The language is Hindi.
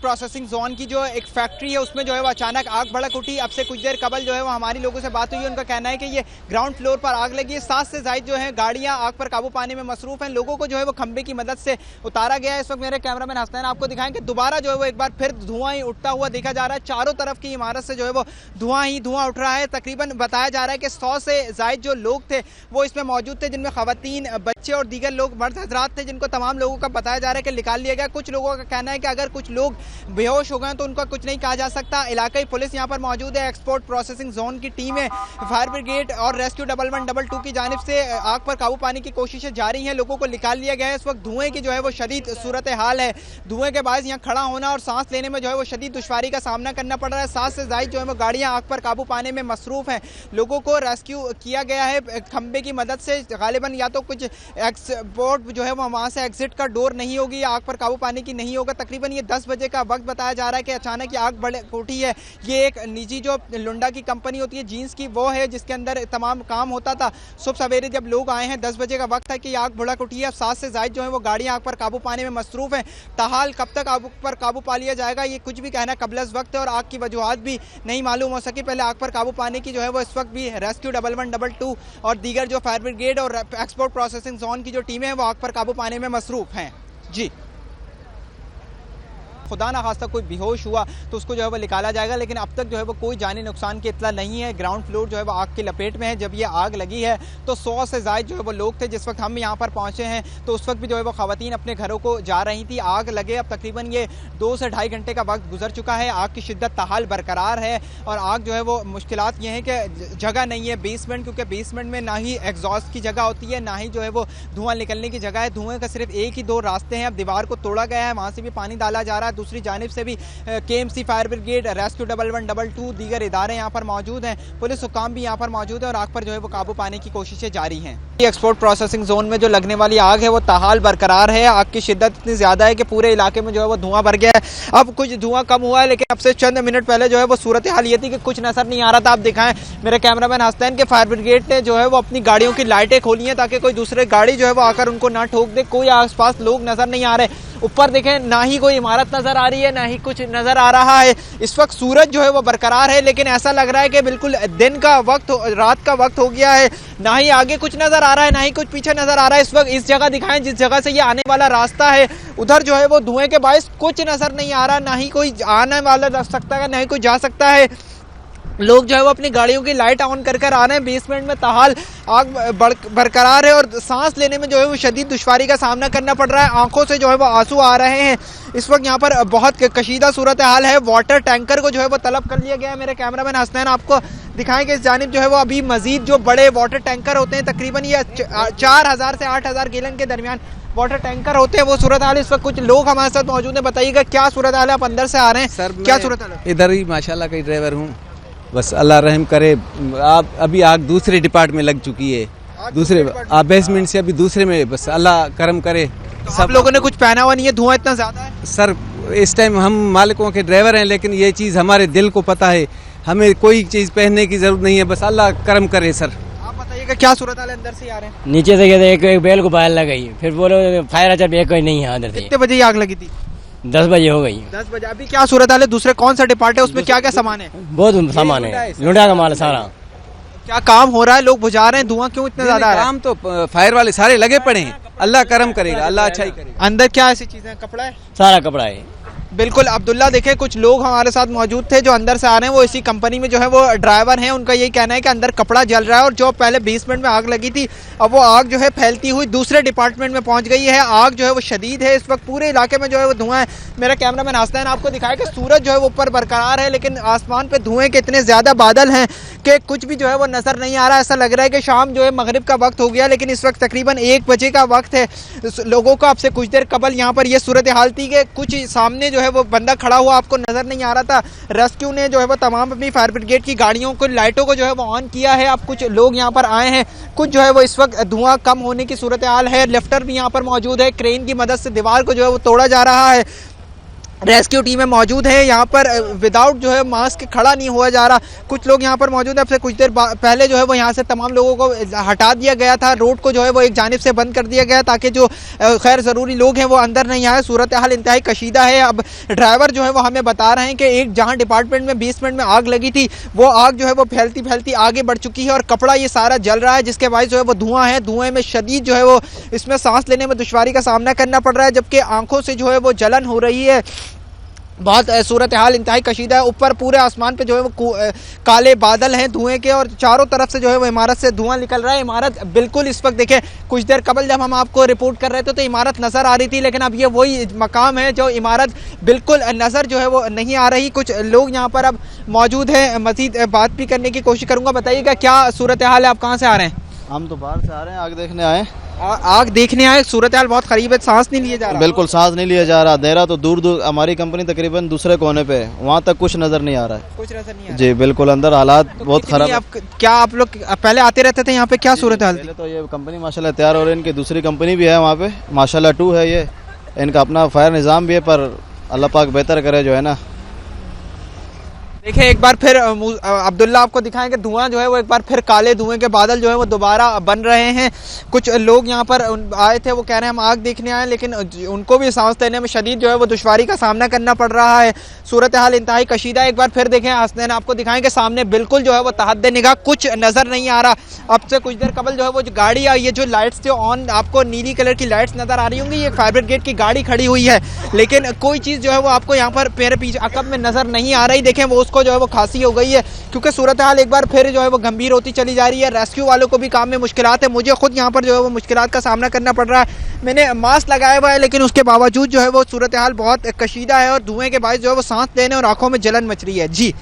प्रोसेसिंग जोन की जो एक फैक्ट्री है उसमें जो है वो अचानक आग भड़क उठी। अब से कुछ देर कबल जो है वो हमारी लोगों से बात हुई, उनका कहना है कि ये ग्राउंड फ्लोर पर आग लगी है। 7 से ज्यादा जो है गाड़ियां आग पर काबू पाने में मसरूफ हैं। लोगों को जो है वो खंबे की मदद से उतारा गया है। इस वक्त मेरे कैमरामैन हसनैन आपको दिखाएंगे दोबारा जो है वो एक बार फिर धुआं ही उठता हुआ देखा जा रहा है। चारों तरफ की इमारत से जो है वो धुआं ही धुआं उठ रहा है। तकरीबन बताया जा रहा है कि 100 से ज्यादा जो लोग थे वो इसमें मौजूद थे, जिनमें खवातीन, बच्चे और दीगर लोग मर्द हजरात थे, जिनको तमाम लोगों का बताया जा रहा है कि निकाल लिया गया। कुछ लोगों का कहना है कि अगर कुछ लोग बेहोश हो गए तो उनका कुछ नहीं कहा जा सकता। इलाकाई पुलिस यहाँ पर मौजूद है, एक्सपोर्ट प्रोसेसिंग जोन की टीम है, फायर ब्रिगेड और रेस्क्यू 1112 की जानिब से आग पर काबू पाने की कोशिशें जारी हैं। लोगों को निकाल लिया गया है। इस वक्त धुएं की जो है वो शदीद सूरत हाल है। धुएं के बाद यहाँ खड़ा होना और सांस लेने में जो है वो शदीद दुश्वारी का सामना करना पड़ रहा है। 7 से ज्यादा जो है वो गाड़ियां आग पर काबू पाने में मसरूफ हैं। लोगों को रेस्क्यू किया गया है खंबे की मदद से। गालिबन या तो कुछ एक्सपोर्ट जो है वो वहां से एग्जिट का डोर नहीं होगी, आग पर काबू पाने की नहीं होगा। तकरीबन ये 10 बजे का वक्त बताया जा रहा है कि अचानक ये आग भड़क उठी है। ये एक निजी जो लुंडा की कंपनी होती है जीन्स की, वो है जिसके अंदर तमाम काम होता था। सुबह सवेरे जब लोग आए हैं 10 बजे का वक्त है कि आग भड़क उठी है। 7 से ज्यादा जो है वो गाड़ियां आग पर काबू पाने में मसरूफ हैं। ताहाल कब तक आग पर काबू पा लिया जाएगा ये कुछ भी कहना कबलस वक्त है और आग की वजूहात भी नहीं मालूम हो सकी। पहले आग पर काबू पाने की जो है वो इस वक्त भी रेस्क्यू 1112 और दीगर जो फायर ब्रिगेड और एक्सपोर्ट प्रोसेसिंग जोन की जो टीमें हैं वो आग पर काबू पाने में मसरूफ हैं। जी, खुदा ना खास्ता कोई बेहोश हुआ तो उसको जो है वो निकाला जाएगा, लेकिन अब तक जो है वो कोई जानी नुकसान की इत्तला नहीं है। ग्राउंड फ्लोर जो है वो आग की लपेट में है। जब ये आग लगी है तो 100 से ज़ायद जो है वो लोग थे। जिस वक्त हम यहाँ पर पहुँचे हैं तो उस वक्त भी जो है वो ख़वातीन अपने घरों को जा रही थी। आग लगे अब तकरीबन ये 2 से ढाई घंटे का वक्त गुजर चुका है। आग की शिद्दत ताहाल बरकरार है और आग जो है वो मुश्किलात ये है कि जगह नहीं है बेसमेंट, क्योंकि बेसमेंट में ना ही एग्जॉस्ट की जगह होती है ना ही जो है वो धुआं निकलने की जगह है। धुएँ का सिर्फ एक ही 2 रास्ते हैं। अब दीवार को तोड़ा गया है, वहाँ से भी पानी डाला जा रहा है। दूसरी जानिब से भी KMC फायर ब्रिगेड, रेस्क्यू 1112 दीगर इदारे यहाँ पर मौजूद हैं। पुलिस हुकाम भी यहाँ पर मौजूद है और आग पर जो है वो काबू पाने की कोशिशें जारी हैं। एक्सपोर्ट प्रोसेसिंग जोन में जो लगने वाली आग है वो ताहाल बरकरार है। आग की शिद्दत इतनी ज्यादा है कि पूरे इलाके में जो है वो धुआं भर गया है। अब कुछ धुआं कम हुआ है, लेकिन अब से चंद मिनट पहले जो है वो सूरत हाल ये थी कि कुछ नजर नहीं आ रहा था। आप दिखाएं मेरे कैमरामैन हसनैन के फायर ब्रिगेड ने जो है वो अपनी गाड़ियों की लाइटें खोली हैं ताकि कोई दूसरे गाड़ी जो है वो आकर उनको ना ठोक दे। कोई आसपास लोग नजर नहीं आ रहे। ऊपर देखें ना ही कोई इमारत नजर आ रही है ना ही कुछ नजर आ रहा है। इस वक्त सूरज जो है वो बरकरार है, लेकिन ऐसा लग रहा है कि बिल्कुल दिन का वक्त, रात का वक्त हो गया है। ना ही आगे कुछ नजर आ रहा है ना ही कुछ पीछे नजर आ रहा है। इस वक्त इस जगह दिखाएं जिस जगह से ये आने वाला रास्ता है, उधर जो है वो धुएं के बायस कुछ नजर नहीं आ रहा। ना ही कोई आने वाला रह सकता है ना ही कोई जा सकता है। लोग जो है वो अपनी गाड़ियों की लाइट ऑन कर आ रहे हैं। बेसमेंट में ताहाल आग बरकरार है और सांस लेने में जो है वो शदीद दुश्वारी का सामना करना पड़ रहा है। आंखों से जो है वो आंसू आ रहे हैं। इस वक्त यहाँ पर बहुत कशीदा सूरत हाल है। वाटर टैंकर को जो है वो तलब कर लिया गया है। मेरे कैमरामैन हसनैन आपको दिखाएं कि इस जानिब जो है वो अभी मजीद जो बड़े वाटर टैंकर होते हैं, तकरीबन ये 4000 से 8000 गैलन के दरमियान वाटर टैंकर होते हैं, वो सूरत हाल। इस वक्त कुछ लोग हमारे साथ मौजूद हैं। बताइएगा क्या सूरत हाल है? आप अंदर से आ रहे हैं सर, क्या सूरत हाल है? इधर ही माशाल्लाह का ड्राइवर हूँ, बस अल्लाह रहम करे। आप अभी आग दूसरे डिपार्ट में लग चुकी है, दूसरे बेसमेंट से अभी दूसरे में, बस अल्लाह करम करे। तो सब लोगों ने कुछ पहना हुआ नहीं है, धुआं इतना ज्यादा है सर। इस टाइम हम मालिकों के ड्राइवर हैं, लेकिन ये चीज़ हमारे दिल को पता है, हमें कोई चीज़ पहनने की जरूरत नहीं है, बस अल्लाह करम करे सर। आप बताइएगा क्या सूरत हाल है? अंदर से आ रहे हैं, नीचे से एक बेल को बाहर लगाई, फिर बोलो फायर अच्छा एक कोई नहीं है अंदर से। कितने बजे आग लगी थी? 10 बजे हो गई। 10 बजे। अभी क्या सूरत हाल है? दूसरे कौन सा डिपार्ट है, उसमें क्या क्या सामान है? बहुत सामान है, लुंडा का माल सारा। क्या काम हो रहा है? लोग बुझा रहे हैं, धुआं क्यों इतना ज्यादा? काम तो फायर वाले सारे लगे पड़े हैं, अल्लाह करम करेगा, अल्लाह अच्छा ही करेगा। अंदर क्या ऐसी चीजें? कपड़ा है, सारा कपड़ा है। बिल्कुल। अब्दुल्ला देखे कुछ लोग हमारे साथ मौजूद थे जो अंदर से आ रहे हैं, वो इसी कंपनी में जो है वो ड्राइवर हैं। उनका यही कहना है कि अंदर कपड़ा जल रहा है और जो पहले बेसमेंट में आग लगी थी अब वो आग जो है फैलती हुई दूसरे डिपार्टमेंट में पहुंच गई है। आग जो है वो शदीद है। इस वक्त पूरे इलाके में जो है वो धुआं है। मेरा कैमरामैन हसनैन आपको दिखाया कि सूरज जो है वो ऊपर बरकरार है, लेकिन आसमान पे धुएं के इतने ज्यादा बादल हैं कि कुछ भी जो है वो नजर नहीं आ रहा। ऐसा लग रहा है कि शाम जो है मगरिब का वक्त हो गया, लेकिन इस वक्त तकरीबन 1 बजे का वक्त है। लोगों को अब से कुछ देर कबल यहाँ पर ये सूरत हाल थी कि कुछ सामने जो है वो बंदा खड़ा हुआ आपको नजर नहीं आ रहा था। रेस्क्यू ने जो है वो तमाम अपनी फायर ब्रिगेड की गाड़ियों को, लाइटों को जो है वो ऑन किया है। अब कुछ लोग यहाँ पर आए हैं, कुछ जो है वो इस वक्त धुआं कम होने की सूरत हाल है। लिफ्टर भी यहाँ पर मौजूद है, क्रेन की मदद से दीवार को जो है वो तोड़ा जा रहा है। रेस्क्यू टीमें मौजूद हैं यहाँ पर। विदाउट जो है मास्क खड़ा नहीं हुआ जा रहा। कुछ लोग यहाँ पर मौजूद हैं। अब से कुछ देर पहले जो है वो यहाँ से तमाम लोगों को हटा दिया गया था। रोड को जो है वो एक जानिब से बंद कर दिया गया ताकि जो खैर ज़रूरी लोग हैं वो अंदर नहीं आए। सूरत हाल इंतहाई कशीदा है। अब ड्राइवर जो है वो हमें बता रहे हैं कि एक जहाँ डिपार्टमेंट में 20 मिनट में आग लगी थी वो आग जो है वो फैलती फैलती आगे बढ़ चुकी है और कपड़ा ये सारा जल रहा है, जिसके बायस जो है वो धुआं है। धुएं में शदीद जो है वो इसमें सांस लेने में दुश्वारी का सामना करना पड़ रहा है, जबकि आंखों से जो है वो जलन हो रही है। बहुत सूरत हाल इंतहाई कशीदा है। ऊपर पूरे आसमान पे जो है वो काले बादल हैं धुएं के और चारों तरफ से जो है वो इमारत से धुआं निकल रहा है। इमारत बिल्कुल इस वक्त देखें, कुछ देर कबल जब हम आपको रिपोर्ट कर रहे थे तो इमारत नज़र आ रही थी, लेकिन अब ये वही मकाम है जो इमारत बिल्कुल नज़र जो है वो नहीं आ रही। कुछ लोग यहाँ पर अब मौजूद हैं, मज़ीद बात भी करने की कोशिश करूँगा। बताइएगा क्या सूरत हाल है, आप कहाँ से आ रहे हैं? हम तो बाहर से आ रहे हैं, आग देखने आए। आग देखने आए। सूरत हाल बहुत करीब है, सांस नहीं लिया जा रहा। बिल्कुल सांस नहीं लिया जा रहा। अंधेरा तो दूर दूर, हमारी कंपनी तकरीबन दूसरे कोने पे है, वहाँ तक कुछ नजर नहीं आ रहा है। कुछ नजर नहीं आ रहा जी बिल्कुल, अंदर हालात तो बहुत खराब है। क्या आप लोग पहले आते रहते थे यहाँ पे, क्या सूरत हाल? पहले तो ये कंपनी माशाल्लाह तैयार हो रही है, इनकी दूसरी कंपनी भी है वहाँ पे, माशाल्लाह 2 है ये, इनका अपना फायर निज़ाम भी है, पर अल्लाह पाक बेहतर करे जो है ना। देखिए एक बार फिर अब्दुल्ला आपको दिखाएंगे धुआं जो है वो एक बार फिर काले धुएं के बादल जो है वो दोबारा बन रहे हैं। कुछ लोग यहाँ पर आए थे, वो कह रहे हैं हम आग देखने आए, लेकिन उनको भी सांस लेने में शदीद जो है वो दुश्वारी का सामना करना पड़ रहा है। सूरत हाल इंतहाई कशीदा। एक बार फिर देखें, हसनैन आपको दिखाएंगे सामने बिल्कुल जो है वो तहद्दे निगाह कुछ नज़र नहीं आ रहा। अब से कुछ देर कबल जो है वो जो गाड़ी आई, ये जो लाइट्स जो ऑन आपको नीली कलर की लाइट्स नज़र आ रही होंगी, ये फायर ब्रिगेड की गाड़ी खड़ी हुई है, लेकिन कोई चीज़ जो है वो आपको यहाँ पर मेरे पीछे अकब में नज़र नहीं आ रही। देखें वो उसको जो है वो खांसी हो गई है, क्योंकि सूरत हाल एक बार फिर जो है वो गंभीर होती चली जा रही है। रेस्क्यू वालों को भी काम में मुश्किलात है, मुझे खुद यहाँ पर जो है वो मुश्किलात का सामना करना पड़ रहा है। मैंने मास्क लगाया हुआ है, लेकिन उसके बावजूद जो है वो सूरत हाल बहुत कशीदा है और धुएं के बायस जो है वो सांस लेने और आंखों में जलन मच रही है। जी।